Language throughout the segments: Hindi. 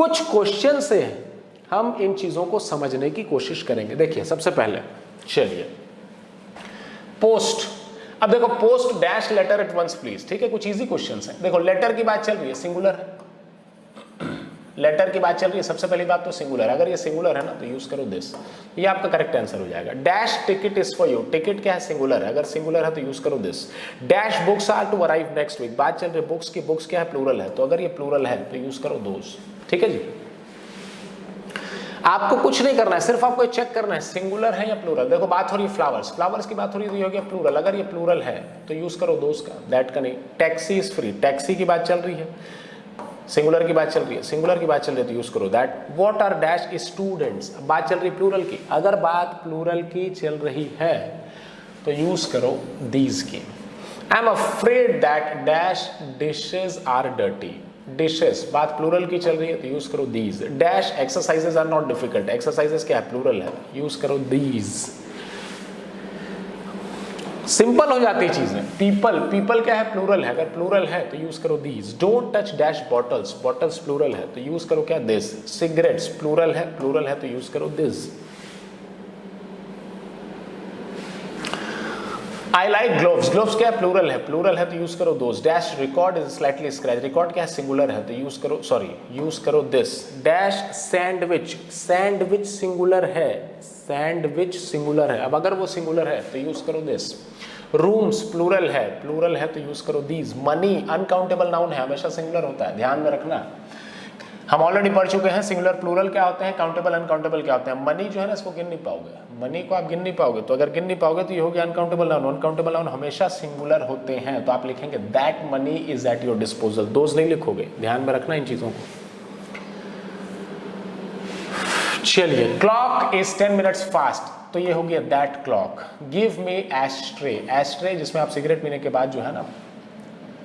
कुछ क्वेश्चन से हम इन चीजों को समझने की कोशिश करेंगे। देखिए सबसे पहले चलिए पोस्ट, अब देखो post dash later at once please, ठीक है, कुछ इजी क्वेश्चंस हैं। देखो लेटर की बात चल रही है, सिंगुलर है, लेटर की बात चल रही है, सबसे पहली बात तो सिंगुलर, अगर ये सिंगुलर है ना तो यूज करो दिस, ये आपका करेक्ट आंसर हो जाएगा। Dash ticket is for you, ticket क्या है, सिंगुलर है, अगर सिंगुलर है तो यूज करो this. Dash books are to arrive next week, बात चल रही है बुक्स की, बुक्स क्या है, प्लूरल है, तो अगर ये प्लूरल है तो यूज करो दोस, ठीक है जी। आपको कुछ नहीं करना है, सिर्फ आपको चेक करना है सिंगुलर है या प्लूरल। देखो बात हो रही है फ्लावर्स, फ्लावर्स की बात हो रही है तो ये हो गया प्लूरल, अगर ये प्लूरल है तो यूज करो दोस का, दैट का नहीं। टैक्सी इज फ्री, टैक्सी की बात चल रही है, सिंगुलर की बात चल रही है, सिंगुलर की बात चल रही है तो यूज करो that. What are dash students, बात चल रही है प्लूरल की, अगर बात प्लूरल की चल रही है तो यूज करो दीज की। I am afraid that dash dishes are dirty, dishes बात प्लूरल की चल रही है तो यूज करो these. Dash exercises are not difficult, exercises क्या है, प्लूरल है, यूज करो दीज। सिंपल हो जाती चीजें। पीपल, पीपल क्या है, प्लूरल है, अगर प्लूरल है तो यूज करो these. Don't touch dash bottles, bottles plural है तो यूज करो क्या, दिस। सिगरेट्स प्लूरल है तो यूज करो this. I like gloves, gloves क्या है, प्लूरल है तो यूज करो those. Dash record is slightly scratch, record क्या है, सिंगुलर है तो यूज करो, सॉरी यूज करो this. Dash sandwich, sandwich singular है, सैंडविच सिंगुलर है, अब अगर वो सिंगुलर है तो यूज करो दिस। रूम्स प्लूरल है तो यूज करो दीज। मनी अनकाउंटेबल नाउन है, हमेशा सिंगुलर होता है, ध्यान में रखना, हम ऑलरेडी पढ़ चुके हैं सिंगुलर प्लूरल क्या होते हैं, काउंटेबल अनकाउंटेबल क्या होते हैं। मनी जो है ना इसको गिन नहीं पाओगे, मनी को आप गिन नहीं पाओगे, तो अगर गिन नहीं पाओगे तो ये हो गया अनकाउंटेबल नाउन, अनकाउंटेबल नाउन हमेशा सिंगुलर होते हैं, तो आप लिखेंगे that money is at your disposal, those नहीं लिखोगे, ध्यान में रखना इन चीजों को। चलिए क्लॉक इज 10 मिनट्स फास्ट, तो ये हो गया that clock. Give me ashtray, ashtray जिसमें आप सिगरेट पीने के बाद जो है ना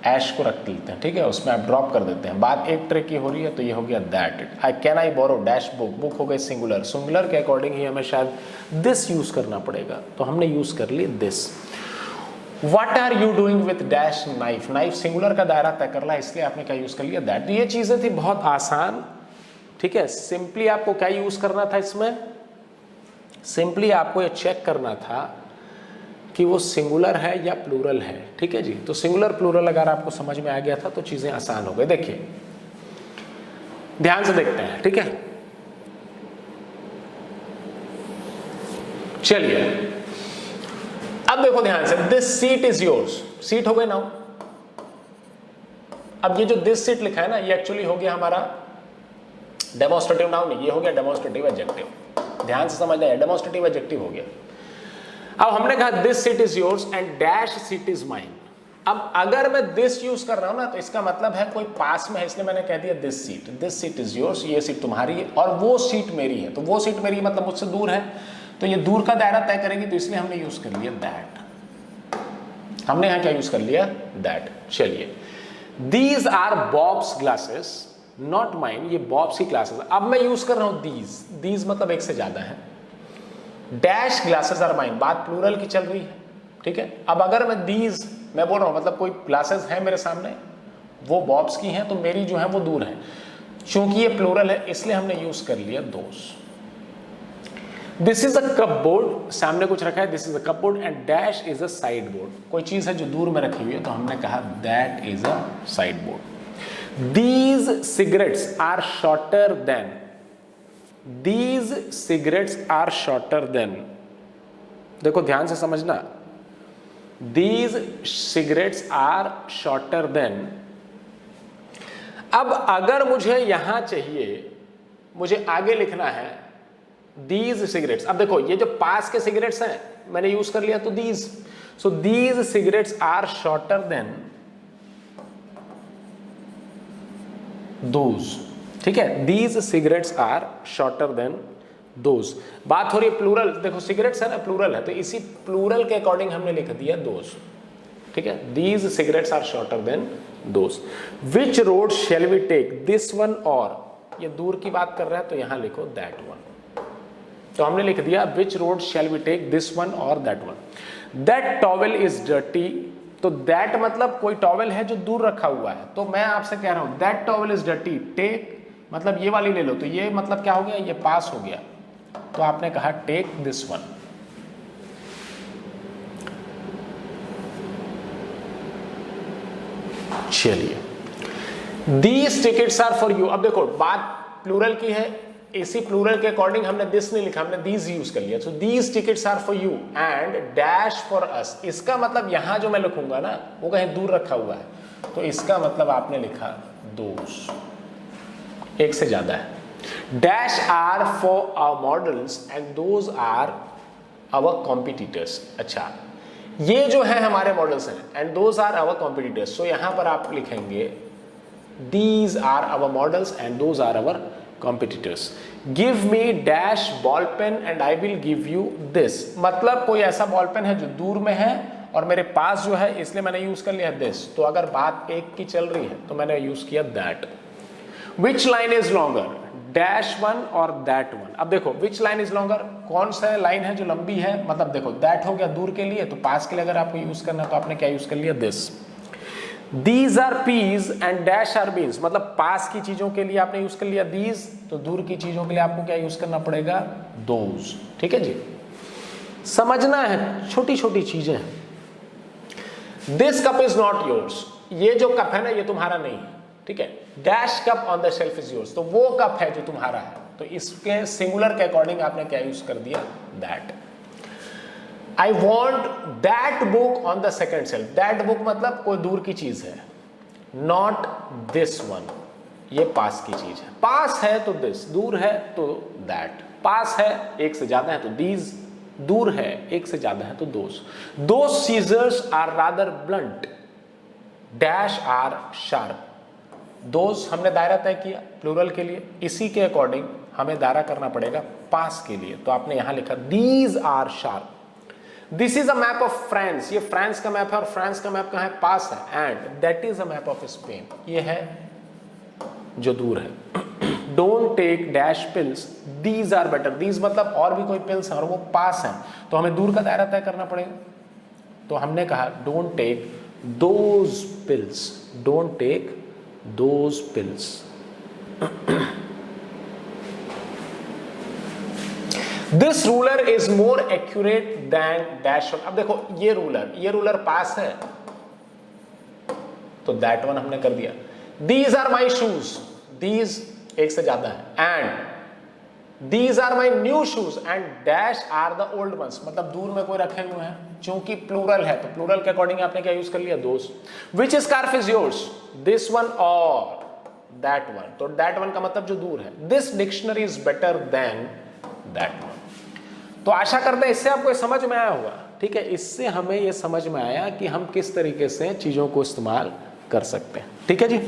ऐश को रख लेते हैं, ठीक है, उसमें आप ड्रॉप कर देते हैं, बात एक ट्रे की हो रही है तो ये हो गया that. I can I borrow dash book, book हो गई सिंगुलर, सिंगुलर के अकॉर्डिंग ही हमें शायद दिस यूज करना पड़ेगा, तो हमने यूज कर लिया this. What are you doing with dash knife, knife singular का दायरा तय कर रहा है इसलिए आपने क्या यूज कर लिया दैट। ये चीजें थी बहुत आसान, ठीक है, सिंपली आपको क्या यूज करना था इसमें, सिंपली आपको ये चेक करना था कि वो सिंगुलर है या प्लूरल है, ठीक है जी। तो सिंगुलर प्लूरल अगर आपको समझ में आ गया था तो चीजें आसान हो गई। देखिए ध्यान से देखते हैं, ठीक है, चलिए अब देखो ध्यान से, this seat is yours, seat हो गए नाउ। अब ये जो दिस सीट लिखा है ना ये एक्चुअली हो गया हमारा डेमोन्स्ट्रेटिव नाउन, ये हो गया डेमोन्स्ट्रेटिव एडजेक्टिव, ध्यान से समझना है, डेमोन्स्ट्रेटिव एडजेक्टिव हो गया। अब हमने कहा this seat is yours and dash seat is mine. अब अगर मैं दिस यूज कर रहा हूं ना तो इसका मतलब है कोई पास में है, इसलिए मैंने कह दिया दिस सीट इज योर्स, ये सीट तुम्हारी है और वो सीट मेरी है, तो वो सीट मेरी मतलब मुझसे दूर है, तो ये दूर का दायरा तय करेगी, तो इसलिए हमने यूज कर लिया दैट, हमने यहां क्या यूज कर लिया दैट। चलिए these are Bob's glasses not mine, ये बॉब्स की क्लासेस, अब मैं यूज कर रहा हूं दीज, दीज मतलब एक से ज्यादा है। डैश ग्लासेस आर माइन, बात प्लूरल की चल रही है, ठीक है। अब अगर मैं दीज मैं बोल रहा हूं मतलब कोई ग्लासेस है मेरे सामने, वो बॉब्स की हैं, तो मेरी जो है वो दूर है, क्योंकि ये प्लूरल है इसलिए हमने यूज कर लिया those. This is a cupboard, सामने कुछ रखा है, this is a cupboard and dash is a sideboard, कोई चीज है जो दूर में रखी हुई है तो हमने कहा that is a sideboard. These cigarettes are shorter than, These cigarettes are shorter than, देखो ध्यान से समझना, These cigarettes are shorter than। अब अगर मुझे यहां चाहिए, मुझे आगे लिखना है These cigarettes, अब देखो ये जो पास के सिगरेट्स हैं मैंने यूज कर लिया तो these, so these cigarettes are shorter than those, ठीक है, these cigarettes are shorter than those. बात हो रही है प्लूरल, देखो सिगरेट्स है ना प्लूरल है, तो इसी प्लूरल के अकॉर्डिंग हमने लिख दिया दोज, ठीक है, these cigarettes are shorter than those. Which road shall we take, this one और, ये दूर की बात कर रहा है तो यहां लिखो दैट वन, तो हमने लिख दिया which road shall we take, this one और that one. That towel is dirty, तो दैट मतलब कोई टॉवेल है जो दूर रखा हुआ है, तो मैं आपसे कह रहा हूं that towel is dirty, take मतलब ये वाली ले लो, तो ये मतलब क्या हो गया, ये पास हो गया, तो आपने कहा टेक दिस वन। चलिए, these tickets are for you. अब देखो बात प्लूरल की है, इसी प्लूरल के अकॉर्डिंग हमने दिस नहीं लिखा, हमने दीज यूज कर लिया। So these tickets are for you and dash for us. इसका मतलब यहां जो मैं लिखूंगा ना वो कहीं दूर रखा हुआ है, तो इसका मतलब आपने लिखा दोस, एक से ज्यादा है। Dash are for our models and those are our competitors. अच्छा, ये जो है हमारे मॉडल्स हैं and those are our competitors. So यहां पर आप लिखेंगे these are our models and those are our competitors. Give me dash ball pen and I will give you this। मतलब कोई ऐसा बॉल पेन है जो दूर में है और मेरे पास जो है, इसलिए मैंने यूज कर लिया this। तो अगर बात एक की चल रही है तो मैंने यूज किया that। Which line is longer? Dash one और that one। अब देखो which line is longer, कौन सा लाइन है जो लंबी है, मतलब देखो that हो गया दूर के लिए, तो पास के लिए अगर आपको यूज करना है तो आपने क्या यूज कर लिया this। These are peas and dash are beans। मतलब पास की चीजों के लिए आपने यूज कर लिया these, तो दूर की चीजों के लिए आपको क्या यूज करना पड़ेगा those। ठीक है जी, समझना है, छोटी छोटी चीजें हैं। This cup is not yours। ये जो कप है ना ये तुम्हारा नहीं है, ठीक है। Dash cup on the shelf is yours, तो वो कप है जो तुम्हारा है, तो इसके सिंगुलर के अकॉर्डिंग आपने क्या यूज कर दिया that. I want that book on the second shelf. That book मतलब कोई दूर की चीज है, नॉट दिस वन, ये पास की चीज है। पास है तो दिस, दूर है तो दैट। पास है एक से ज्यादा है तो दीज, दूर है एक से ज्यादा है तो those. Those scissors are rather blunt, dash are sharp. Those हमने दायरा तय किया प्लूरल के लिए, इसी के अकॉर्डिंग हमें दायरा करना पड़ेगा पास के लिए, तो आपने यहां लिखा these are sharp. This is a map of France, ये फ्रांस का मैप है और फ्रांस का मैप कहां है, पास है। And that is a map of Spain, ये है जो दूर है। Don't take dash pills, these are better. These मतलब और भी कोई पिल्स है और वो पास है, तो हमें दूर का दायरा तय करना पड़ेगा, तो हमने कहा don't take those pills, don't take those pills. This ruler is more accurate than dash one. अब देखो ये रूलर पास है तो दैट वन हमने कर दिया। These are my shoes, these एक से ज्यादा है। And these are my new shoes and dash are the old ones, मतलब दूर में कोई रखे हुए हैं, चूंकि प्लूरल है तो प्लूरल के अकॉर्डिंग आपने क्या यूज कर लिया those. Which scarf is yours, this one और दैट वन, तो दैट वन का मतलब जो दूर है। This dictionary is better than that one. तो आशा करते हैं इससे आपको समझ में आया होगा, ठीक है। इससे हमें ये समझ में आया कि हम किस तरीके से चीजों को इस्तेमाल कर सकते हैं, ठीक है जी।